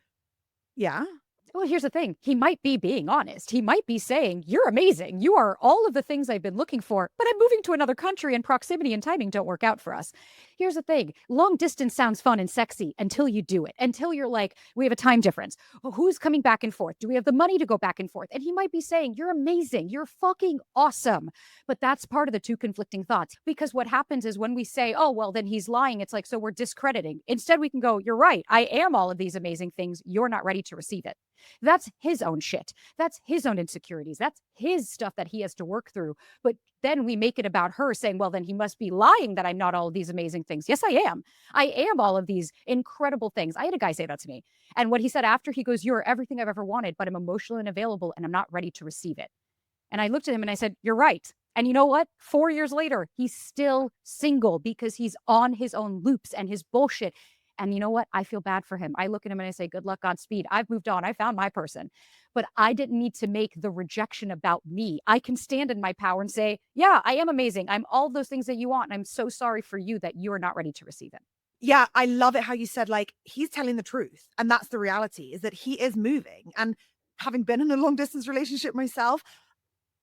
yeah. Well, here's the thing. He might be being honest. He might be saying, you're amazing. You are all of the things I've been looking for, but I'm moving to another country and proximity and timing don't work out for us. Here's the thing. Long distance sounds fun and sexy until you do it, until you're like, we have a time difference. Well, who's coming back and forth? Do we have the money to go back and forth? And he might be saying, you're amazing. You're fucking awesome. But that's part of the two conflicting thoughts. Because what happens is when we say, oh, well, then he's lying, it's like, so we're discrediting. Instead, we can go, you're right. I am all of these amazing things. You're not ready to receive it. That's his own shit. That's his own insecurities. That's his stuff that he has to work through. But then we make it about her saying, well, then he must be lying that I'm not all of these amazing things. Yes, I am. I am all of these incredible things. I had a guy say that to me. And what he said after, he goes, you're everything I've ever wanted, but I'm emotionally unavailable and I'm not ready to receive it. And I looked at him and I said, you're right. And you know what? 4 years later, he's still single because he's on his own loops and his bullshit. And you know what? I feel bad for him. I look at him and I say, good luck, Godspeed. I've moved on. I found my person. But I didn't need to make the rejection about me. I can stand in my power and say, yeah, I am amazing. I'm all those things that you want. And I'm so sorry for you that you are not ready to receive it. Yeah, I love it how you said, like, he's telling the truth. And that's the reality is that he is moving. And having been in a long distance relationship myself,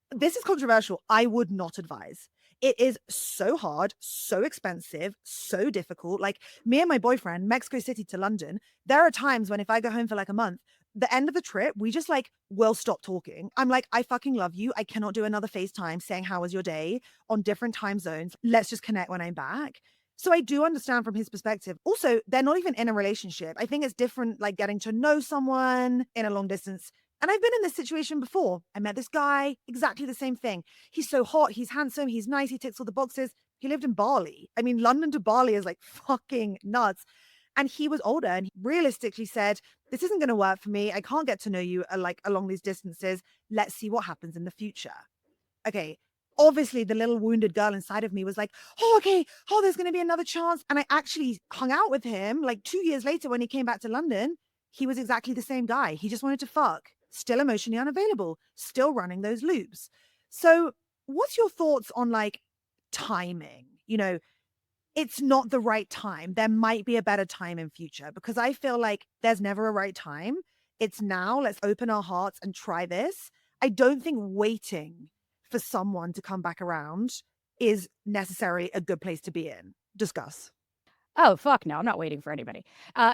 this is controversial. I would not advise. It is so hard, so expensive, so difficult. Like me and my boyfriend, Mexico City to London, there are times when if I go home for like a month, the end of the trip, we just like will stop talking. I'm like, I fucking love you. I cannot do another FaceTime saying, how was your day on different time zones? Let's just connect when I'm back. So I do understand from his perspective. Also, they're not even in a relationship. I think it's different, like getting to know someone in a long distance. And I've been in this situation before. I met this guy, exactly the same thing. He's so hot, he's handsome, he's nice, he ticks all the boxes. He lived in Bali. I mean, London to Bali is like fucking nuts. And he was older and he realistically said, this isn't going to work for me. I can't get to know you like along these distances. Let's see what happens in the future. Okay. Obviously, the little wounded girl inside of me was like, oh, okay. Oh, there's going to be another chance. And I actually hung out with him like 2 years later when he came back to London. He was exactly the same guy. He just wanted to fuck, still emotionally unavailable, still running those loops. So, what's your thoughts on like timing? You know, it's not the right time. There might be a better time in future because I feel like there's never a right time. It's now. Let's open our hearts and try this. I don't think waiting for someone to come back around is necessarily a good place to be in. Discuss. Oh, fuck no. I'm not waiting for anybody.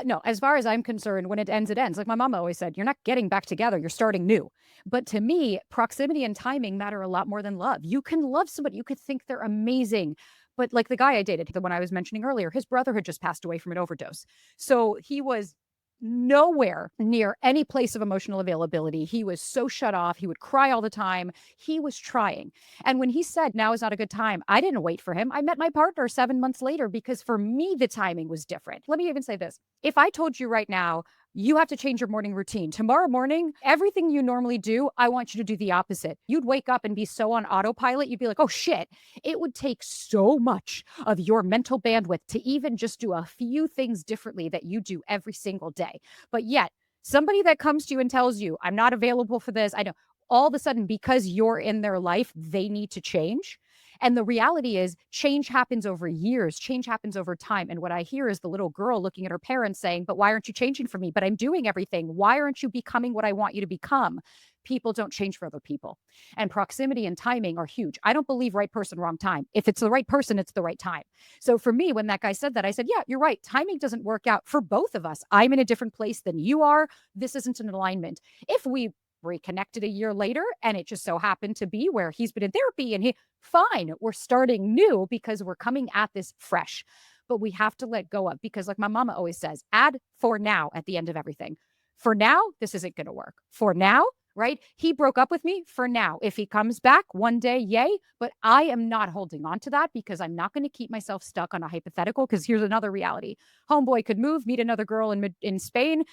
No, as far as I'm concerned, when it ends, it ends. Like my mama always said, you're not getting back together, you're starting new. But to me, proximity and timing matter a lot more than love. You can love somebody, you could think they're amazing. But like the guy I dated, the one I was mentioning earlier, his brother had just passed away from an overdose. So he was nowhere near any place of emotional availability. He was so shut off. He would cry all the time. He was trying. And when he said, now is not a good time, I didn't wait for him. I met my partner 7 months later because for me, the timing was different. Let me even say this. If I told you right now, you have to change your morning routine. Tomorrow morning, everything you normally do, I want you to do the opposite. You'd wake up and be so on autopilot, you'd be like, oh shit. It would take so much of your mental bandwidth to even just do a few things differently that you do every single day. But yet, somebody that comes to you and tells you, I'm not available for this, I know, all of a sudden, because you're in their life, they need to change. And the reality is, change happens over years, change happens over time. And what I hear is the little girl looking at her parents saying, but why aren't you changing for me? But I'm doing everything. Why aren't you becoming what I want you to become? People don't change for other people. And proximity and timing are huge. I don't believe right person, wrong time. If it's the right person, it's the right time. So for me, when that guy said that, I said, yeah, you're right. Timing doesn't work out for both of us. I'm in a different place than you are. This isn't an alignment. If we reconnected a year later and it just so happened to be where he's been in therapy and he fine, we're starting new because we're coming at this fresh. But we have to let go of, because like my mama always says, add for now at the end of everything. For now, this isn't going to work. For now, right? He broke up with me for now. If he comes back one day, yay. But I am not holding on to that because I'm not going to keep myself stuck on a hypothetical. Because here's another reality: homeboy could move, meet another girl in Spain,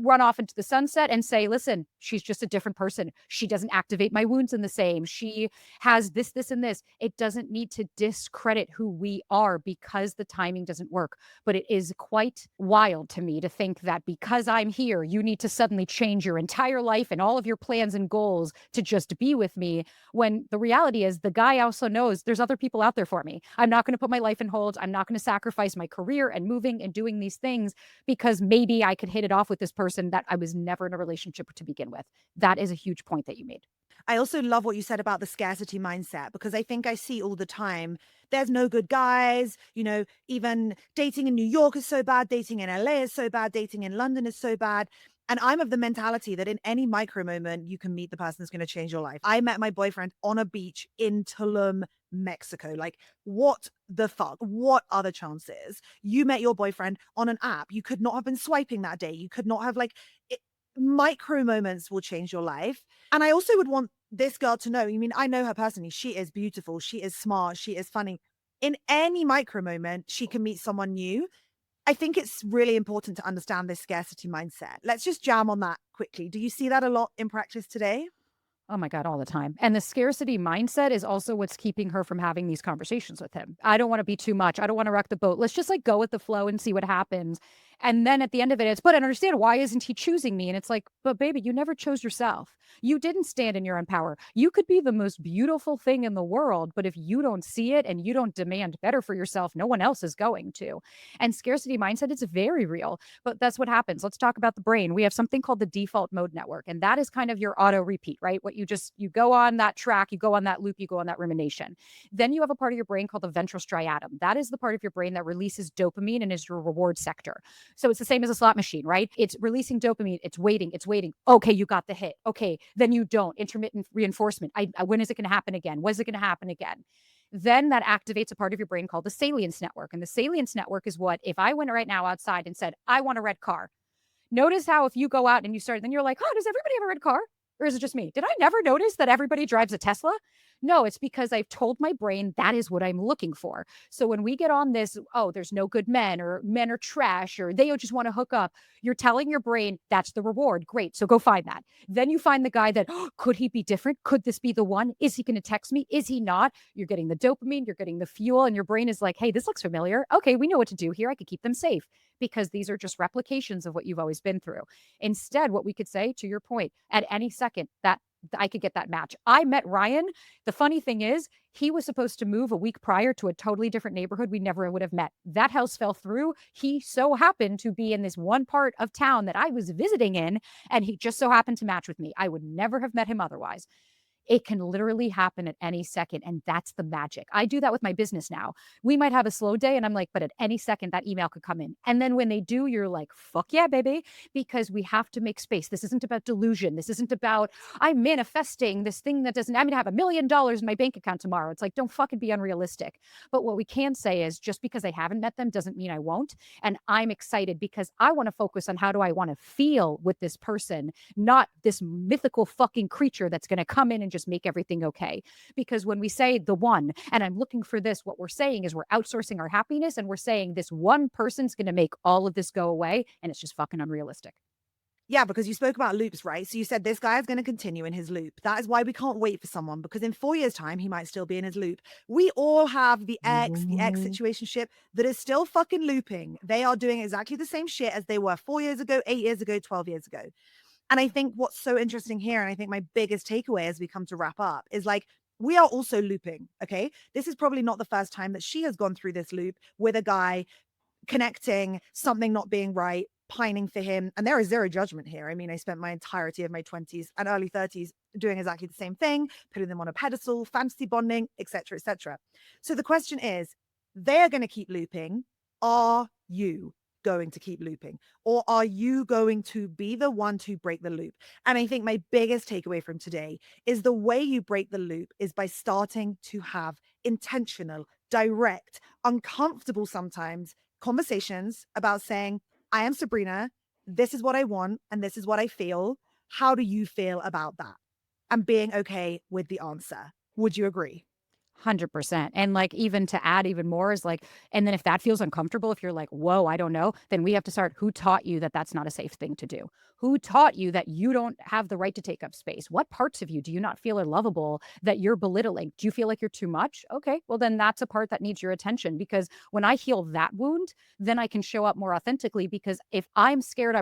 run off into the sunset and say, listen, she's just a different person. She doesn't activate my wounds in the same. She has this, this, and this. It doesn't need to discredit who we are because the timing doesn't work. But it is quite wild to me to think that because I'm here, you need to suddenly change your entire life and all of your plans and goals to just be with me. When the reality is, the guy also knows there's other people out there for me. I'm not going to put my life in hold. I'm not going to sacrifice my career and moving and doing these things because maybe I could hit it off with this person that I was never in a relationship to begin with. That is a huge point that you made. I also love what you said about the scarcity mindset because I think I see all the time there's no good guys. Even dating in New York is so bad, dating in LA is so bad, dating in London is so bad. And I'm of the mentality that in any micro moment, you can meet the person that's going to change your life. I met my boyfriend on a beach in Tulum, Mexico. Like, what the fuck? What are the chances? You met your boyfriend on an app. You could not have been swiping that day. You could not have, it, micro moments will change your life. And I also would want this girl to know, I know her personally. She is beautiful. She is smart. She is funny. In any micro moment, she can meet someone new. I think it's really important to understand this scarcity mindset. Let's just jam on that quickly. Do you see that a lot in practice today? Oh my God, all the time. And the scarcity mindset is also what's keeping her from having these conversations with him. I don't want to be too much. I don't want to wreck the boat. Let's just go with the flow and see what happens. And then at the end of it, it's, but I understand, why isn't he choosing me? And it's like, but baby, you never chose yourself. You didn't stand in your own power. You could be the most beautiful thing in the world, but if you don't see it and you don't demand better for yourself, no one else is going to. And scarcity mindset, it's very real, but that's what happens. Let's talk about the brain. We have something called the default mode network, and that is kind of your auto repeat, right? You go on that track, you go on that loop, you go on that rumination. Then you have a part of your brain called the ventral striatum. That is the part of your brain that releases dopamine and is your reward sector. So it's the same as a slot machine, right? It's releasing dopamine. It's waiting. It's waiting. Okay, you got the hit. Okay, then you don't. Intermittent reinforcement. When is it going to happen again? When is it going to happen again? Then that activates a part of your brain called the salience network. And the salience network is what, if I went right now outside and said, I want a red car. Notice how if you go out and you start, then you're like, oh, does everybody have a red car? Or is it just me? Did I never notice that everybody drives a Tesla? No, it's because I've told my brain that is what I'm looking for. So when we get on this, oh, there's no good men, or men are trash, or they just want to hook up, you're telling your brain that's the reward. Great. So go find that. Then you find the guy that, oh, could he be different? Could this be the one? Is he going to text me? Is he not? You're getting the dopamine, you're getting the fuel, and your brain is like, hey, this looks familiar. Okay, we know what to do here. I could keep them safe because these are just replications of what you've always been through. Instead, what we could say, to your point, at any second that I could get that match. I met Ryan. The funny thing is, he was supposed to move a week prior to a totally different neighborhood. We never would have met. That house fell through. He so happened to be in this one part of town that I was visiting in, and he just so happened to match with me. I would never have met him otherwise. It can literally happen at any second. And that's the magic. I do that with my business now. We might have a slow day and I'm like, but at any second that email could come in. And then when they do, you're like, fuck yeah, baby, because we have to make space. This isn't about delusion. This isn't about, I'm manifesting this thing that doesn't, I'm going to have $1 million in my bank account tomorrow. It's like, don't fucking be unrealistic. But what we can say is, just because I haven't met them doesn't mean I won't. And I'm excited because I want to focus on how do I want to feel with this person, not this mythical fucking creature that's going to come in and just make everything okay. Because when we say the one, and I'm looking for this, what we're saying is we're outsourcing our happiness and we're saying this one person's going to make all of this go away. And it's just fucking unrealistic. Yeah, because you spoke about loops, right? So you said this guy is going to continue in his loop. That is why we can't wait for someone, because in 4 years' time, he might still be in his loop. We all have the ex situationship that is still fucking looping. They are doing exactly the same shit as they were 4 years ago, 8 years ago, 12 years ago. And I think what's so interesting here, and I think my biggest takeaway as we come to wrap up, is we are also looping. Okay. This is probably not the first time that she has gone through this loop with a guy connecting, something not being right, pining for him. And there is zero judgment here. I spent my entirety of my 20s and early 30s doing exactly the same thing, putting them on a pedestal, fantasy bonding, etc., etc. So the question is, they are going to keep looping. Are you going to keep looping? Or are you going to be the one to break the loop? And I think my biggest takeaway from today is the way you break the loop is by starting to have intentional, direct, uncomfortable sometimes conversations about saying, I am Sabrina. This is what I want and this is what I feel. How do you feel about that? And being okay with the answer. Would you agree? 100%. And like, even to add even more is like, and then if that feels uncomfortable, if you're like, whoa, I don't know, then we have to start. Who taught you that that's not a safe thing to do? Who taught you that you don't have the right to take up space? What parts of you do you not feel are lovable that you're belittling? Do you feel like you're too much? Okay, well, then that's a part that needs your attention, because when I heal that wound, then I can show up more authentically. Because if I'm scared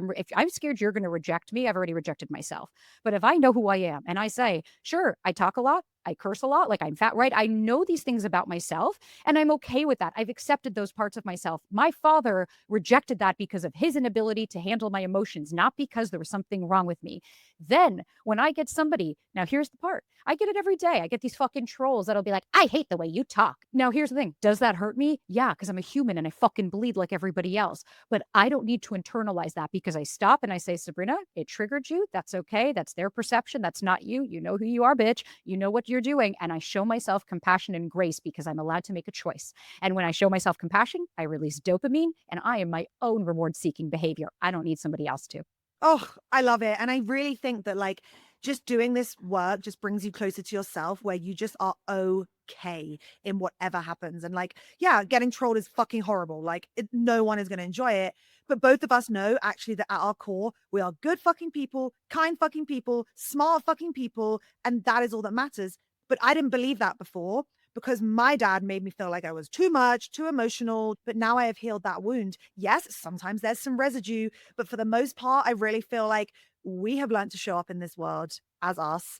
you're going to reject me, I've already rejected myself. But if I know who I am and I say, sure, I talk a lot, I curse a lot, like I'm fat, right? I know these things about myself and I'm okay with that. I've accepted those parts of myself. My father rejected that because of his inability to handle my emotions, not because there was something wrong with me. Then when I get somebody, now here's the part, I get it every day. I get these fucking trolls that'll be like, I hate the way you talk. Now, here's the thing, does that hurt me? Yeah, because I'm a human and I fucking bleed like everybody else. But I don't need to internalize that, because I stop and I say, Sabrina, it triggered you. That's okay. That's their perception. That's not you. You know who you are, bitch. You know what you're doing. And I show myself compassion and grace because I'm allowed to make a choice. And when I show myself compassion, I release dopamine and I am my own reward seeking behavior. I don't need somebody else to. Oh, I love it. And I really think that like just doing this work just brings you closer to yourself where you just are okay in whatever happens. And like, yeah, getting trolled is fucking horrible. Like, no one is going to enjoy it. But both of us know actually that at our core, we are good fucking people, kind fucking people, smart fucking people. And that is all that matters. But I didn't believe that before because my dad made me feel like I was too much, too emotional. But now I have healed that wound. Yes, sometimes there's some residue, but for the most part, I really feel like we have learned to show up in this world as us,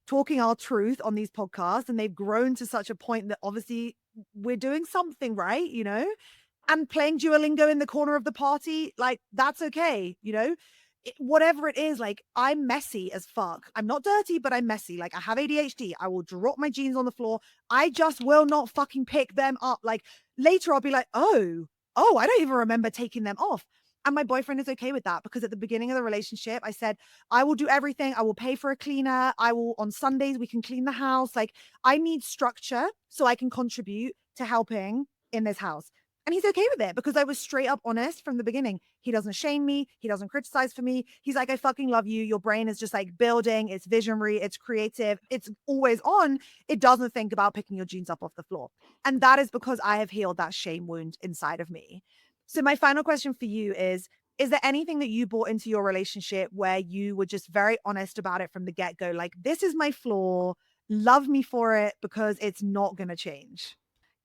talking our truth on these podcasts. And they've grown to such a point that obviously we're doing something right, you know? And playing Duolingo in the corner of the party, like, that's okay, you know? Whatever it is, like, I'm messy as fuck. I'm not dirty, but I'm messy. Like, I have ADHD. I will drop my jeans on the floor. I just will not fucking pick them up. Like, later I'll be like, oh, I don't even remember taking them off. And my boyfriend is okay with that because at the beginning of the relationship, I said, I will do everything. I will pay for a cleaner. I will, on Sundays, we can clean the house. Like, I need structure so I can contribute to helping in this house. And he's okay with it because I was straight up honest from the beginning. He doesn't shame me. He doesn't criticize for me. He's like, I fucking love you. Your brain is just like building. It's visionary. It's creative. It's always on. It doesn't think about picking your jeans up off the floor. And that is because I have healed that shame wound inside of me. So my final question for you is there anything that you brought into your relationship where you were just very honest about it from the get go? Like, this is my flaw. Love me for it because it's not going to change.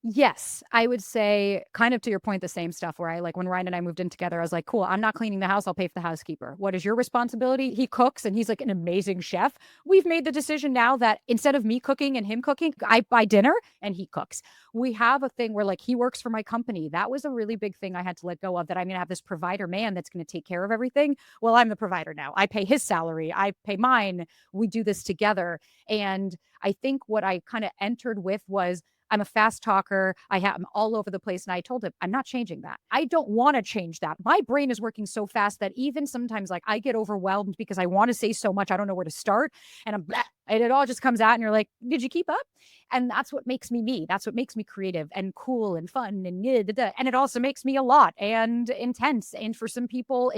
Yes, I would say kind of to your point, the same stuff where I like when Ryan and I moved in together, I was like, cool, I'm not cleaning the house. I'll pay for the housekeeper. What is your responsibility? He cooks and he's like an amazing chef. We've made the decision now that instead of me cooking and him cooking, I buy dinner and he cooks. We have a thing where like he works for my company. That was a really big thing I had to let go of, that I'm going to have this provider man that's going to take care of everything. Well, I'm the provider now. I pay his salary, I pay mine. We do this together. And I think what I kind of entered with was, I'm a fast talker. I'm all over the place. And I told him, I'm not changing that. I don't want to change that. My brain is working so fast that even sometimes like I get overwhelmed because I want to say so much. I don't know where to start. And I'm blah, and it all just comes out and you're like, did you keep up? And that's what makes me me. That's what makes me creative and cool and fun and yeah, da, da. And it also makes me a lot and intense. And for some people,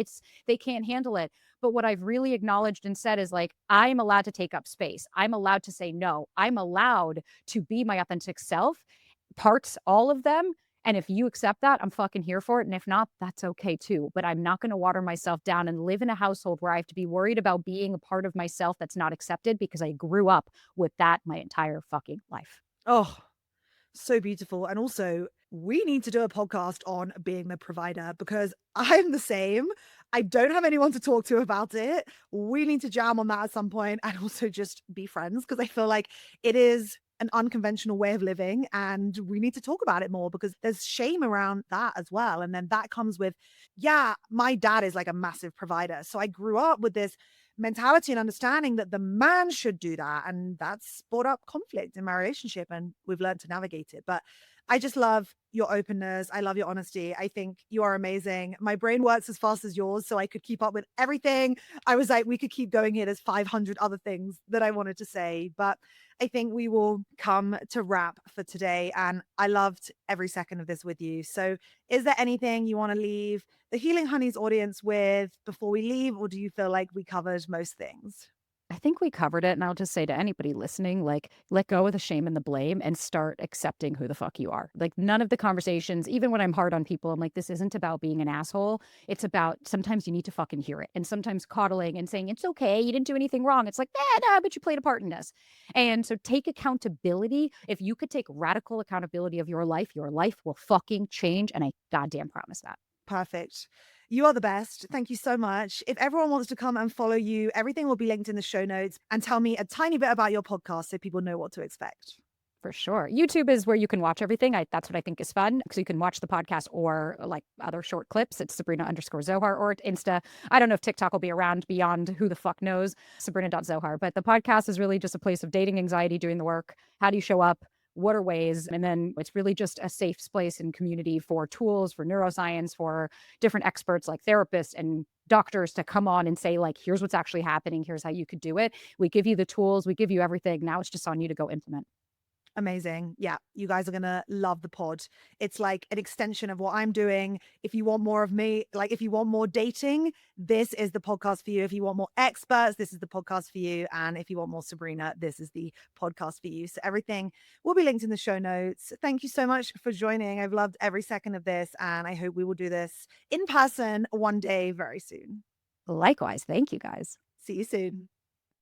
they can't handle it. But what I've really acknowledged and said is like, I'm allowed to take up space. I'm allowed to say no. I'm allowed to be my authentic self, parts, all of them. And if you accept that, I'm fucking here for it. And if not, that's okay too. But I'm not going to water myself down and live in a household where I have to be worried about being a part of myself that's not accepted because I grew up with that my entire fucking life. Oh, so beautiful. And also, we need to do a podcast on being the provider because I'm the same. I don't have anyone to talk to about it. We need to jam on that at some point and also just be friends because I feel like it is an unconventional way of living and we need to talk about it more because there's shame around that as well. And then that comes with, yeah, my dad is like a massive provider. So I grew up with this mentality and understanding that the man should do that. And that's brought up conflict in my relationship and we've learned to navigate it. But I just love your openness. I love your honesty. I think you are amazing. My brain works as fast as yours, so I could keep up with everything. I was like, we could keep going here. There's 500 other things that I wanted to say. But I think we will come to wrap for today. And I loved every second of this with you. So, is there anything you want to leave the Healing Honeys audience with before we leave? Or do you feel like we covered most things? I think we covered it, and I'll just say to anybody listening, like, let go of the shame and the blame and start accepting who the fuck you are. Like, none of the conversations, even when I'm hard on people, I'm like, this isn't about being an asshole. It's about sometimes you need to fucking hear it. And sometimes coddling and saying, it's okay, you didn't do anything wrong. It's like, no, but you played a part in this. And so take accountability. If you could take radical accountability of your life will fucking change. And I goddamn promise that. Perfect. You are the best. Thank you so much. If everyone wants to come and follow you, everything will be linked in the show notes. And tell me a tiny bit about your podcast so people know what to expect. For sure. YouTube is where you can watch everything. That's what I think is fun. So you can watch the podcast or like other short clips. It's Sabrina_Zohar or Insta. I don't know if TikTok will be around beyond who the fuck knows, Sabrina.Zohar. But the podcast is really just a place of dating anxiety, doing the work. How do you show up? What are ways? And then it's really just a safe place and community for tools, for neuroscience, for different experts like therapists and doctors to come on and say, like, here's what's actually happening. Here's how you could do it. We give you the tools, we give you everything. Now it's just on you to go implement. Amazing. Yeah, you guys are going to love the pod. It's like an extension of what I'm doing. If you want more of me, like if you want more dating, this is the podcast for you. If you want more experts, this is the podcast for you. And if you want more Sabrina, this is the podcast for you. So everything will be linked in the show notes. Thank you so much for joining. I've loved every second of this. And I hope we will do this in person one day very soon. Likewise. Thank you guys. See you soon.